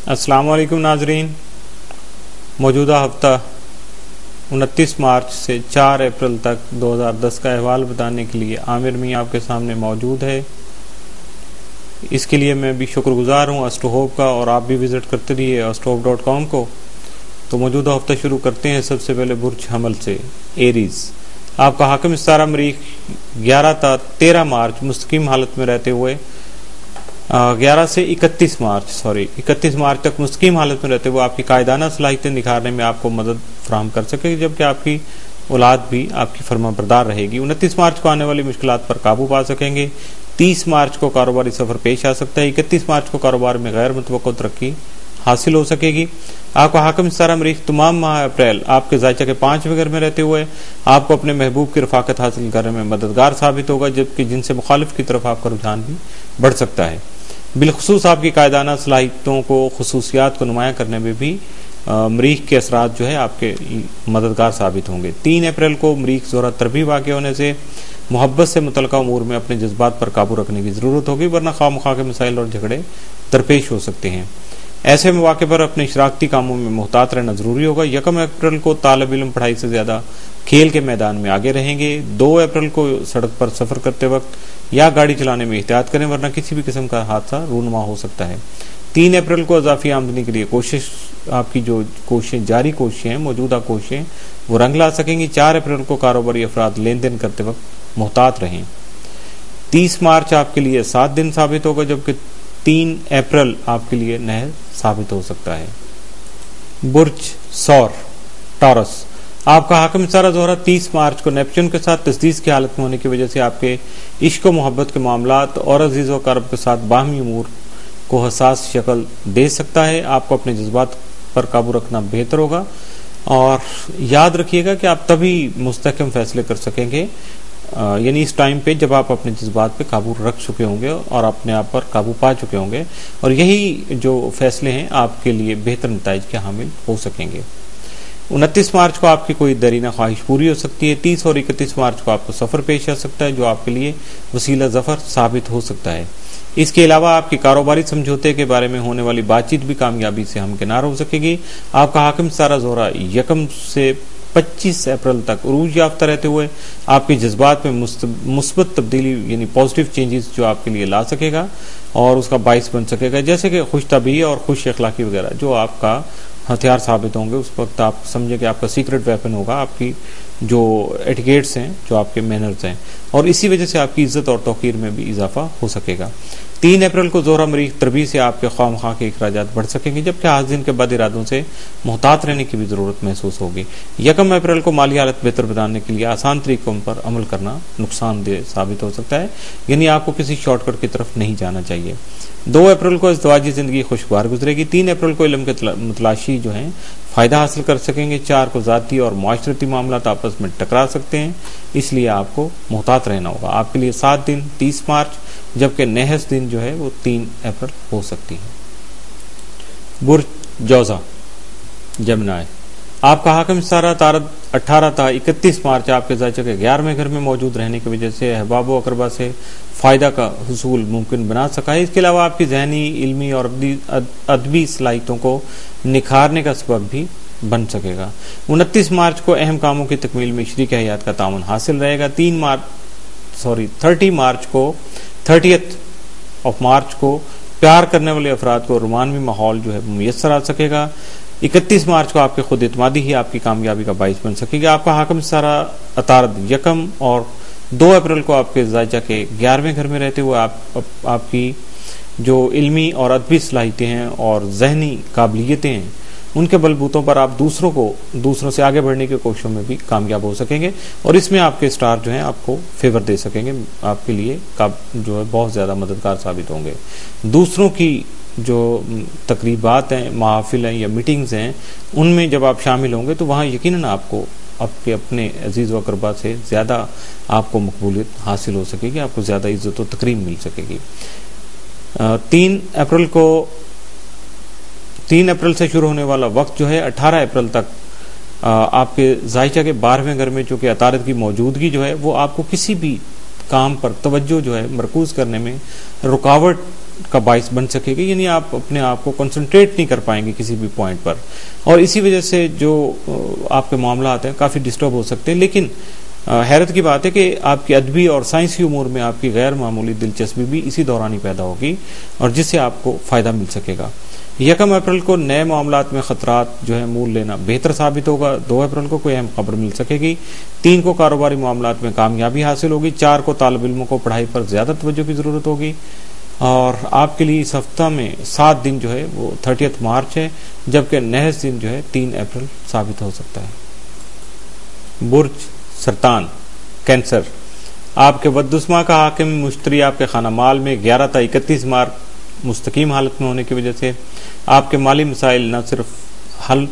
अस्सलाम वालेकुम नाजरीन। मौजूदा हफ्ता 29 मार्च से 4 अप्रैल तक 2010 का अहवाल बताने के लिए आमिर मियाँ आपके सामने मौजूद है। इसके लिए मैं भी शुक्रगुजार हूँ एस्ट्रोहोप का, और आप भी विज़िट करते रहिए astrohope.com को। तो मौजूदा हफ्ता शुरू करते हैं सबसे पहले बुर्ज हमल से। एरीज, आपका हाकिम सितारा मरीख 11 था 13 मार्च मुस्तकिम हालत में रहते हुए 11 से 31 मार्च तक मुस्तकिम हालत में रहते हुए आपकी कायदाना सलाहियतें निखारने में आपको मदद फराहम कर सकेगी, जबकि आपकी औलाद भी आपकी फरमाबरदार रहेगी। 29 मार्च को आने वाली मुश्किलात पर काबू पा सकेंगे। 30 मार्च को कारोबारी सफर पेश आ सकता है। 31 मार्च को कारोबार में गैर मुतवक्को तरक्की हासिल हो सकेगी। आपका हाकिम सितारा मरीख तमाम माह अप्रैल आपके ज़ायचा के 5वें घर में रहते हुए आपको अपने महबूब की रफाकत हासिल करने में मददगार साबित होगा, जबकि जिनसे मुखालिफ की तरफ आपका रुझान भी बढ़ सकता है। बिलखुसूस आपकी कायदाना सलाहियतों को खुसूसियात को नुमायां करने में भी मरीख के असरात जो है आपके मददगार साबित होंगे। 3 अप्रैल को मरीख ज़ोहरा तरबी वाक़ होने से मोहब्बत से मुतल्लिक़ा उमूर में अपने जज्बात पर काबू रखने की ज़रूरत होगी, वरना खामखा के मसाइल और झगड़े दरपेश हो सकते हैं। ऐसे मौके पर अपने इशराकती कामों में मुहतात रहना ज़रूरी होगा। 1 अप्रैल को तालिब इल्म पढ़ाई से ज़्यादा खेल के मैदान में आगे रहेंगे। 2 अप्रैल को सड़क पर सफ़र करते वक्त या गाड़ी चलाने में एहतियात करें, वरना किसी भी किस्म का हादसा रूनुमा हो सकता है। 3 अप्रैल को अज़ाफ़ी आमदनी के लिए आपकी जो जारी कोशिशें हैं, मौजूदा कोशिशें वो रंग ला सकेंगी। 4 अप्रैल को कारोबारी अफराद लेन देन करते वक्त मुहतात रहें। 30 मार्च आपके लिए 7 दिन साबित होगा, जबकि 3 अप्रैल आपके लिए नहर साबित हो सकता है। बुर्ज सौर टॉरस, आपका हाकिम सितारा ज़ोहरा 30 मार्च को नेपच्यून के साथ तस्दीस की हालत में होने की वजह से आपके इश्क व मोहब्बत के मामलात और अजीज़ व क़रीब के साथ बाहमी उमूर को हसास शक्ल दे सकता है। आपको अपने जज्बात पर काबू रखना बेहतर होगा, और याद रखिएगा कि आप तभी मुस्तहकम फैसले कर सकेंगे, यानी इस टाइम पे जब आप अपने जज्बात पे काबू रख चुके होंगे और अपने आप पर काबू पा चुके होंगे, और यही जो फैसले हैं आपके लिए बेहतर नताइज के हामिल हो सकेंगे। 29 मार्च को आपकी कोई दरीना ख्वाहिश पूरी हो सकती है। 30 और 31 मार्च को आपको सफ़र पेश आ सकता है, जो आपके लिए वसीला ज़फ़र साबित हो सकता है। इसके अलावा आपकी कारोबारी समझौते के बारे में होने वाली बातचीत भी कामयाबी से हमकिनार हो सकेगी। आपका हाकिम सितारा ज़ोहरा 1 से 25 अप्रैल तक उरूज याफ्ता रहते हुए आपके जज्बात में मुस्बत तब्दीली यानी पॉजिटिव चेंजेस जो आपके लिए ला सकेगा और उसका बाइस बन सकेगा, जैसे कि खुश तबीयत और खुश अखलाकी वगैरह जो आपका हथियार साबित होंगे। उस वक्त आप समझे कि आपका सीक्रेट वेपन होगा, आपकी जो एटिकेट्स हैं, जो आपके मैनर्स हैं, और इसी वजह से आपकी इज्जत और तौकीर में भी इजाफा हो सकेगा। 3 अप्रैल को ज़ोहरा मरीख तरबी से आपके ख्वामखा के अखराजात बढ़ सकेंगे, जबकि आज दिन के बद इरादों से मुहतात रहने की भी ज़रूरत महसूस होगी। 1 अप्रैल को माली हालत बेहतर बनाने के लिए आसान तरीकों पर अमल करना नुकसानदेह साबित हो सकता है, यानी आपको किसी शॉर्टकट की तरफ नहीं जाना चाहिए। 2 अप्रैल को इज़्दिवाजी ज़िंदगी खुशगवार गुजरेगी। 3 अप्रैल को इल्म के मुतलाशी जो हैं फ़ायदा हासिल कर सकेंगे। 4 को ज़ाती और माशरती मामलात आपस में टकरा सकते हैं, इसलिए आपको मुहतात रहना होगा। आपके लिए 7 दिन 30 मार्च, जबकि नहस दिन जो है वो 3 अप्रैल हो सकती है। बुर्ज जौज़ा जमनाय, आपका हाकिम सितारा तारद 18 था 31 मार्च आपके ज़ायचा के 11वें घर में मौजूद रहने की वजह से अहबाब व अकरबा से फ़ायदा का हुसूल मुमकिन बना सका है। इसके अलावा आपकी ज़हनी, इल्मी और अदबी सलाहियतों को निखारने का सबब भी बन सकेगा। 29 मार्च को अहम कामों की तकमील में शरीक हयात का ताउन हासिल रहेगा। 30th ऑफ मार्च को प्यार करने वाले अफराद को रोमानवी माहौल जो है मुयस्सर आ सकेगा। 31 मार्च को आपके खुद इत्मादी ही आपकी कामयाबी का बाइस बन सकेगा। आपका हाकिम सितारा अतारद 1 और 2 अप्रैल को आपके ज़ायचा के 11वें घर में रहते हुए आपकी जो इल्मी और अदबी सलाहियतें हैं और जहनी काबिलियतें हैं, उनके बलबूतों पर आप दूसरों से आगे बढ़ने की कोशिशों में भी कामयाब हो सकेंगे, और इसमें आपके स्टार जो हैं आपको फेवर दे सकेंगे, आपके लिए जो है बहुत ज़्यादा मददगार साबित होंगे। दूसरों की जो तकरीबात हैं, महफिल हैं या मीटिंग्स हैं, उनमें जब आप शामिल होंगे तो वहाँ यकीनन आपको अपने अजीज़ व अक़रबा से ज़्यादा आपको मकबूलियत हासिल हो सकेगी, आपको ज़्यादा इज़्ज़त व तकरीम मिल सकेगी। 3 अप्रैल से शुरू होने वाला वक्त जो है 18 अप्रैल तक आपके ज़ायचा के 12वें घर में चूँकि अतारत की मौजूदगी जो है वो आपको किसी भी काम पर तवज्जो जो है मरकूज करने में रुकावट کا باعث بن سکے گی، یعنی آپ اپنے آپ کو کنسنٹریٹ نہیں کر پائیں گے کسی بھی پوائنٹ پر، اور اسی وجہ سے جو آپ کے معاملات ہیں کافی ڈسٹرب ہو سکتے ہیں. لیکن حیرت کی بات ہے کہ آپ کی ادبی اور سائنسی امور میں آپ کی غیر معمولی دلچسپی بھی اسی دوران ہی پیدا ہوگی، اور جس سے آپ کو فائدہ مل سکے گا. 1 اپریل کو نئے معاملات میں خطرات جو ہے مول لینا بہتر ثابت ہوگا. 2 اپریل کو کوئی اہم خبر مل سکے گی. 3 کو کاروباری معاملات میں کامیابی حاصل ہوگی. 4 کو طالب علموں کو پڑھائی پر زیادہ توجہ کی ضرورت ہوگی. اور آپ کے لیے اس ہفتہ میں 7 دن جو ہے وہ 30 مارچ ہے، جبکہ نحس دن جو ہے 3 اپریل ثابت ہو سکتا ہے. برج سرطان کینسر، آپ کے بدعثماں کا حاکم مشتری آپ کے خانہ مال میں 11 تا 31 مارچ مستقیم حالت میں ہونے کی وجہ سے آپ کے مالی مسائل نہ صرف حل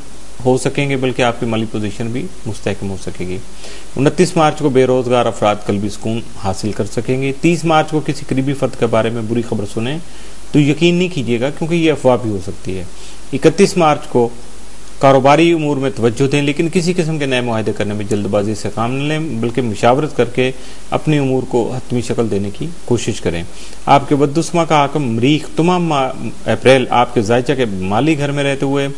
ہو سکیں گے بلکہ آپ کی مالی پوزیشن بھی مستحکم ہو سکے گی. 29 مارچ کو بے روزگار افراد قلبی سکون حاصل کر سکیں گے. 30 مارچ کو کسی قریبی فرد کے بارے میں بری خبر سنیں تو یقین نہیں کیجیے گا کیونکہ یہ افواہ بھی ہو سکتی ہے. 31 مارچ کو کاروباری امور میں توجہ دیں، لیکن کسی قسم کے نئے معاہدے کرنے میں جلد بازی سے کام نہ لیں بلکہ مشاورت کر کے اپنے امور کو حتمی شکل دینے کی کوشش کریں. آپ کے بدعثماں کا حاکم مریخ تمام اپریل آپ کے زائچہ کے مالی گھر میں رہتے ہوئے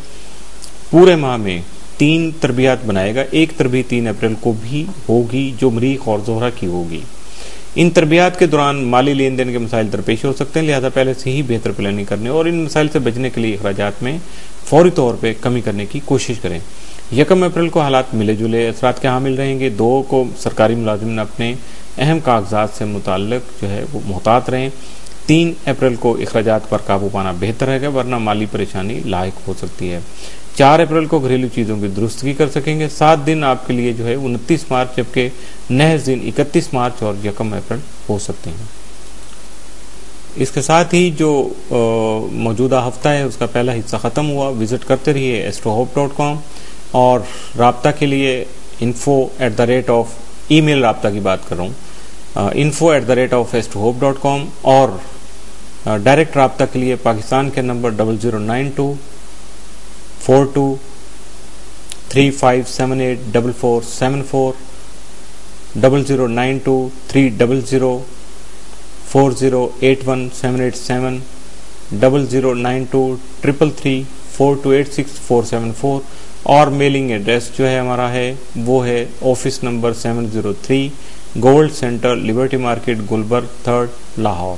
پورے ماہ میں 3 تربیات بنائے گا. ایک تربیت 3 اپریل کو بھی ہوگی جو مریخ اور زہرہ کی ہوگی. ان تربیات کے دوران مالی لین دین کے مسائل درپیش ہو سکتے ہیں، لہذا پہلے سے ہی بہتر پلاننگ کرنے اور ان مسائل سے بچنے کے لیے اخراجات میں فوری طور پہ کمی کرنے کی کوشش کریں. 1 اپریل کو حالات ملے جلے اثرات کے حامل رہیں گے. 2 کو سرکاری ملازمین اپنے اہم کاغذات سے متعلق جو ہے وہ محتاط رہیں. 3 اپریل کو اخراجات پر قابو پانا بہتر ہے ورنہ مالی پریشانی لاحق ہو سکتی ہے. 4 اپریل کو گھریلو چیزوں کی درستگی کر سکیں گے. 7 دن آپ کے لیے جو ہے 29 مارچ جبکہ نحس دن 31 مارچ اور 1 اپریل ہو سکتے ہیں. اس کے ساتھ ہی جو موجودہ ہفتہ ہے اس کا پہلا حصہ ختم ہوا. وزٹ کرتے رہیے astrohope.com اور رابطہ کے لیے info@، ای میل رابطہ کی بات کر رہا ہوں، info@astrohope.com، اور ڈائریکٹ رابطہ کے لیے پاکستان کے نمبر 0092 42 35784474 0092 300 4081 0092 333 4286 474، اور میلنگ ایڈریس جو ہے ہمارا ہے وہ ہے office number 703 gold centre, Liberty market, Gulberg 3 Lahore.